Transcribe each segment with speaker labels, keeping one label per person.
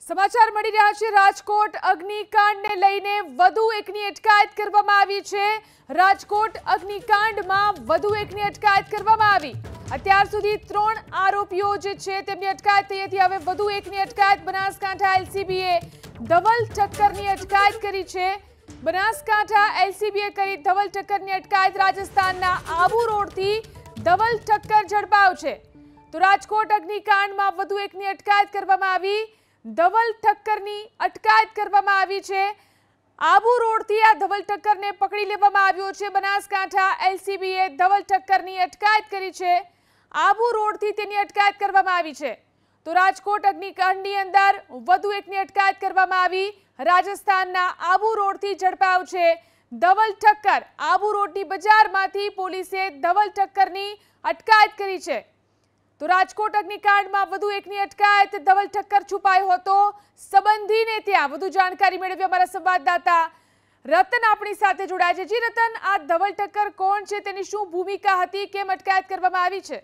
Speaker 1: સમાચાર મળી રહ્યા છે રાજકોટ અગ્નિકાંડને લઈને વધુ એકની અટકાયત કરવામાં આવી છે। રાજકોટ અગ્નિકાંડમાં વધુ એકની અટકાયત કરવામાં આવી। અત્યાર સુધી 3 આરોપીઓ જે છે તેમની અટકાયત થઈ હતી। હવે વધુ એકની અટકાયત બનાસકાંઠા એલસીબીએ ધવલ ઠક્કરની અટકાયત કરી છે। બનાસકાંઠા એલસીબીએ કરી ધવલ ઠક્કરની અટકાયત। રાજસ્થાનના આબુ રોડથી ધવલ ઠક્કર ઝડપાયો છે। તો રાજકોટ અગ્નિકાંડમાં વધુ એકની અટકાયત કરવામાં આવી। ધવલ ઠક્કરની અટકાયત કરવામાં આવી છે। આબુ રોડથી આ ધવલ ઠક્કરને પકડી લેવામાં આવ્યો છે। બનાસકાંઠા એલસીબીએ ધવલ ઠક્કરની અટકાયત કરી છે। આબુ રોડથી તેની અટકાયત કરવામાં આવી છે। તો રાજકોટ અગ્નિકાંડની અંદર વધુ એકની અટકાયત કરવામાં આવી। રાજસ્થાનના આબુ રોડથી ઝડપાયો છે ધવલ ઠક્કર। આબુ રોડની બજારમાંથી પોલીસે ધવલ ઠક્કરની અટકાયત કરી છે। તો રાજકોટ અગ્નિકાંડમાં વધુ એકની અટકાયત। ધવલ ઠક્કર છુપાયો હતો સંબંધીને ત્યાં। વધુ જાણકારી મેળવી અમારા સંવાદદાતા રતન આપણી સાથે જોડાયા છે। જી રતન, આ ધવલ ઠક્કર કોણ છે, તેની શું ભૂમિકા હતી, કેમ અટકાયત કરવામાં આવી છે?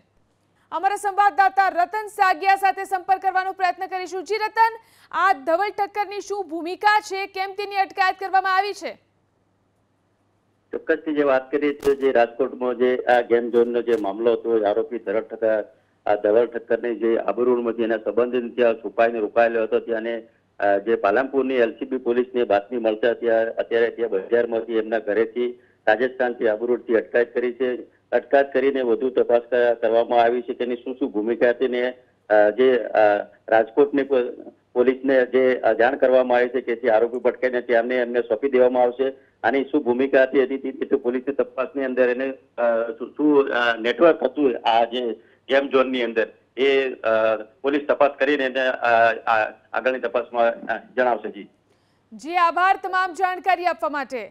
Speaker 1: અમારા સંવાદદાતા રતન સાગિયા સાથે સંપર્ક કરવાનો પ્રયત્ન કરીશું। જી રતન, આ ધવલ ઠક્કરની શું ભૂમિકા છે, કેમ તેની અટકાયત કરવામાં આવી છે?
Speaker 2: ચોક્કસથી જે વાત કરીએ તો જે રાજકોટમાં જે આ ગેમ ઝોનનો જે મામલો હતો, આરોપી ધવલ ઠક્કરની જે આબુ રોડમાંથી એના સંબંધિત ત્યાં છુપાઈને રોકાયેલો હતો, ત્યાં જે પાલનપુરની એલસીબી પોલીસને બાતમી મળતા અત્યારે ત્યાં બજારમાંથી એમના ઘરેથી રાજસ્થાનથી આબુ રોડથી અટકાયત કરી છે। અટકાયત કરીને વધુ તપાસ કરવામાં આવી છે, તેની શું શું ભૂમિકા હતી ને જે રાજકોટની પોલીસને જે જાણ કરવામાં આવી છે કે જે આરોપી પટકાઈને ત્યારને એમને સોંપી દેવામાં આવશે। આની શું ભૂમિકા હતી તે પોલીસની તપાસની અંદર એને શું નેટવર્ક હતું આ જે ગેમ ઝોનની અંદર એ પોલીસ તપાસ કરીને એને આગળની તપાસમાં જણાવશે। જી
Speaker 1: આભાર તમામ જાણકારી આપવા માટે।